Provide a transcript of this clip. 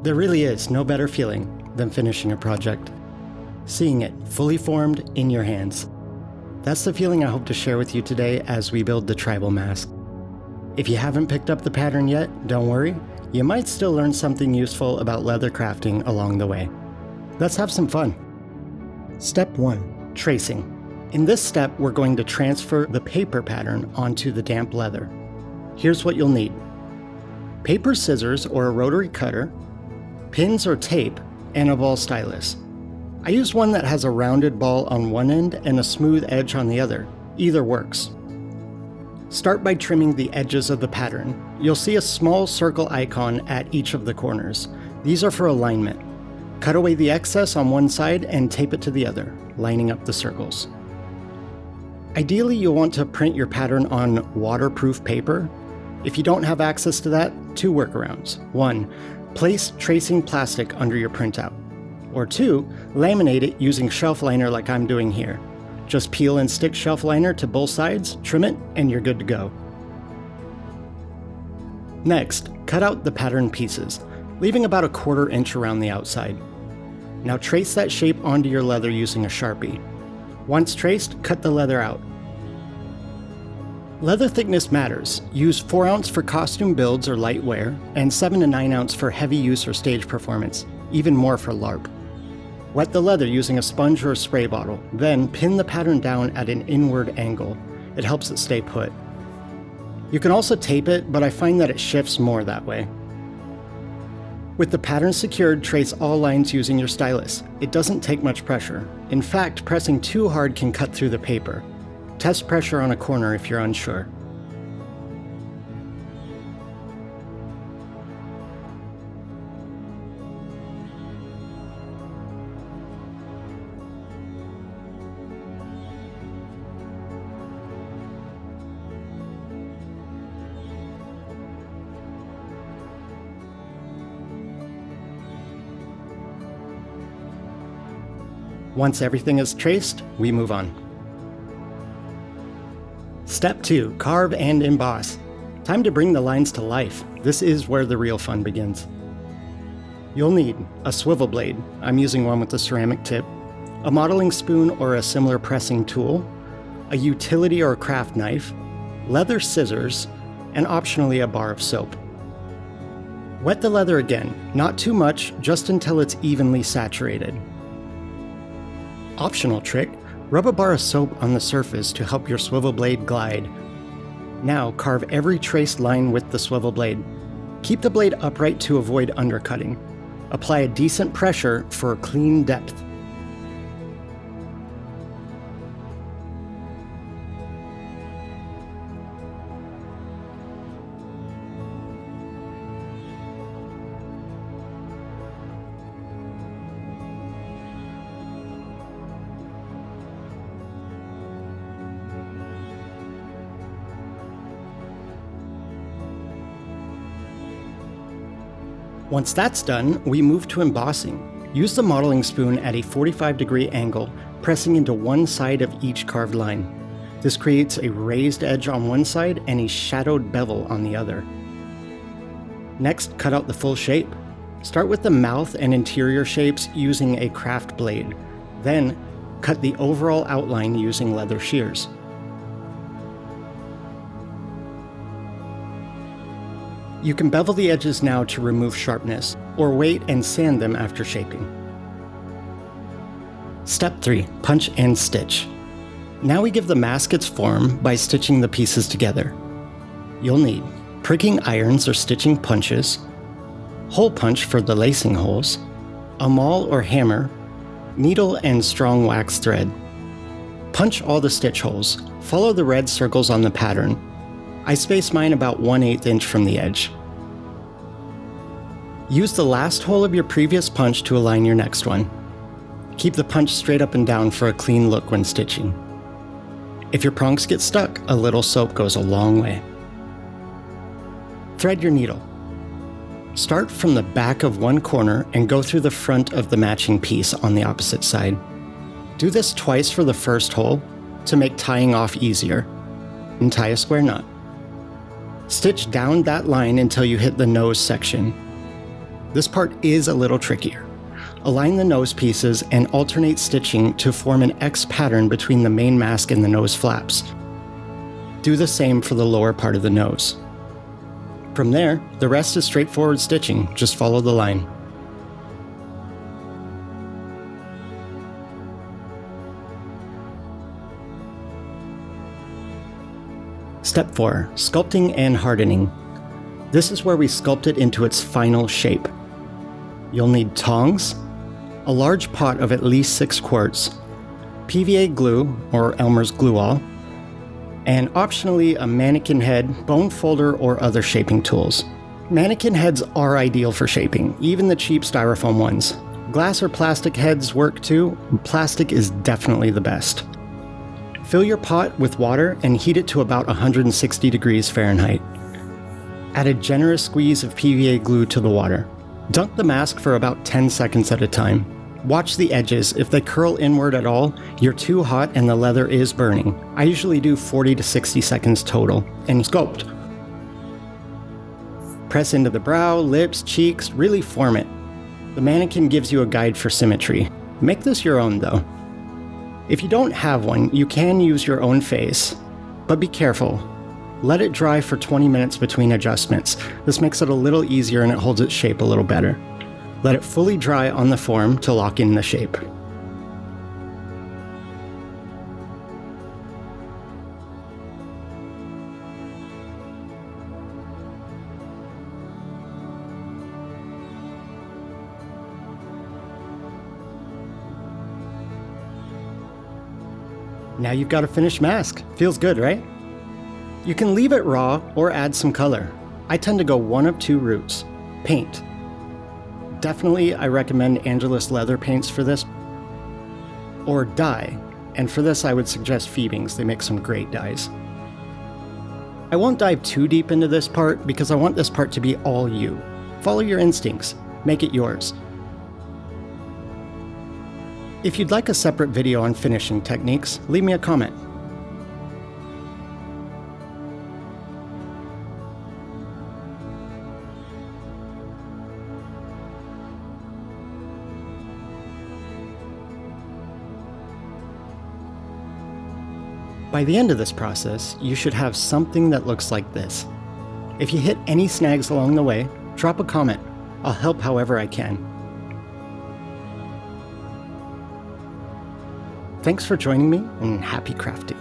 There really is no better feeling than finishing a project. Seeing it fully formed in your hands. That's the feeling I hope to share with you today as we build the tribal mask. If you haven't picked up the pattern yet, don't worry. You might still learn something useful about leather crafting along the way. Let's have some fun. Step 1. Tracing. In this step, we're going to transfer the paper pattern onto the damp leather. Here's what you'll need. Paper scissors or a rotary cutter, pins or tape, and a ball stylus. I used one that has a rounded ball on one end and a smooth edge on the other. Either works. Start by trimming the edges of the pattern. You'll see a small circle icon at each of the corners. These are for alignment. Cut away the excess on one side and tape it to the other, lining up the circles. Ideally, you'll want to print your pattern on waterproof paper. If you don't have access to that, 2 workarounds. 1. Place tracing plastic under your printout. Or 2. Laminate it using shelf liner like I'm doing here. Just peel and stick shelf liner to both sides, trim it, and you're good to go. Next, cut out the pattern pieces, leaving about a 1/4 inch around the outside. Now trace that shape onto your leather using a Sharpie. Once traced, cut the leather out. Leather thickness matters. Use 4 ounce for costume builds or light wear, and 7 to 9 ounce for heavy use or stage performance, even more for LARP. Wet the leather using a sponge or a spray bottle, then pin the pattern down at an inward angle. It helps it stay put. You can also tape it, but I find that it shifts more that way. With the pattern secured, trace all lines using your stylus. It doesn't take much pressure. In fact, pressing too hard can cut through the paper. Test pressure on a corner if you're unsure. Once everything is traced, we move on. Step 2. Carve and emboss. Time to bring the lines to life. This is where the real fun begins. You'll need a swivel blade. I'm using one with a ceramic tip, a modeling spoon or a similar pressing tool, a utility or craft knife, leather scissors, and optionally a bar of soap. Wet the leather again, not too much, just until it's evenly saturated. Optional trick, rub a bar of soap on the surface to help your swivel blade glide. Now carve every traced line with the swivel blade. Keep the blade upright to avoid undercutting. Apply a decent pressure for a clean depth. Once that's done, we move to embossing. Use the modeling spoon at a 45-degree angle, pressing into one side of each carved line. This creates a raised edge on one side and a shadowed bevel on the other. Next, cut out the full shape. Start with the mouth and interior shapes using a craft blade. Then, cut the overall outline using leather shears. You can bevel the edges now to remove sharpness, or wait and sand them after shaping. Step 3. Punch and stitch. Now we give the mask its form by stitching the pieces together. You'll need pricking irons or stitching punches, hole punch for the lacing holes, a maul or hammer, needle and strong wax thread. Punch all the stitch holes. Follow the red circles on the pattern. I space mine about 1/8 inch from the edge. Use the last hole of your previous punch to align your next one. Keep the punch straight up and down for a clean look when stitching. If your prongs get stuck, a little soap goes a long way. Thread your needle. Start from the back of one corner and go through the front of the matching piece on the opposite side. Do this twice for the first hole to make tying off easier, and tie a square knot. Stitch down that line until you hit the nose section. This part is a little trickier. Align the nose pieces and alternate stitching to form an X pattern between the main mask and the nose flaps. Do the same for the lower part of the nose. From there, the rest is straightforward stitching, just follow the line. Step 4. Sculpting and hardening. This is where we sculpt it into its final shape. You'll need tongs, a large pot of at least 6 quarts, PVA glue or Elmer's glue all, and optionally a mannequin head, bone folder, or other shaping tools. Mannequin heads are ideal for shaping, even the cheap styrofoam ones. Glass or plastic heads work too. Plastic is definitely the best. Fill your pot with water and heat it to about 160 degrees Fahrenheit. Add a generous squeeze of PVA glue to the water. Dunk the mask for about 10 seconds at a time. Watch the edges. If they curl inward at all, you're too hot and the leather is burning. I usually do 40 to 60 seconds total, and sculpt. Press into the brow, lips, cheeks, really form it. The mannequin gives you a guide for symmetry. Make this your own though. If you don't have one, you can use your own face, but be careful. Let it dry for 20 minutes between adjustments. This makes it a little easier and it holds its shape a little better. Let it fully dry on the form to lock in the shape. Now you've got a finished mask. Feels good, right? You can leave it raw or add some color. I tend to go one of two routes. Paint. Definitely, I recommend Angelus leather paints for this. Or dye. And for this, I would suggest Phoebing's. They make some great dyes. I won't dive too deep into this part because I want this part to be all you. Follow your instincts. Make it yours. If you'd like a separate video on finishing techniques, leave me a comment. By the end of this process, you should have something that looks like this. If you hit any snags along the way, drop a comment. I'll help however I can. Thanks for joining me, and happy crafting.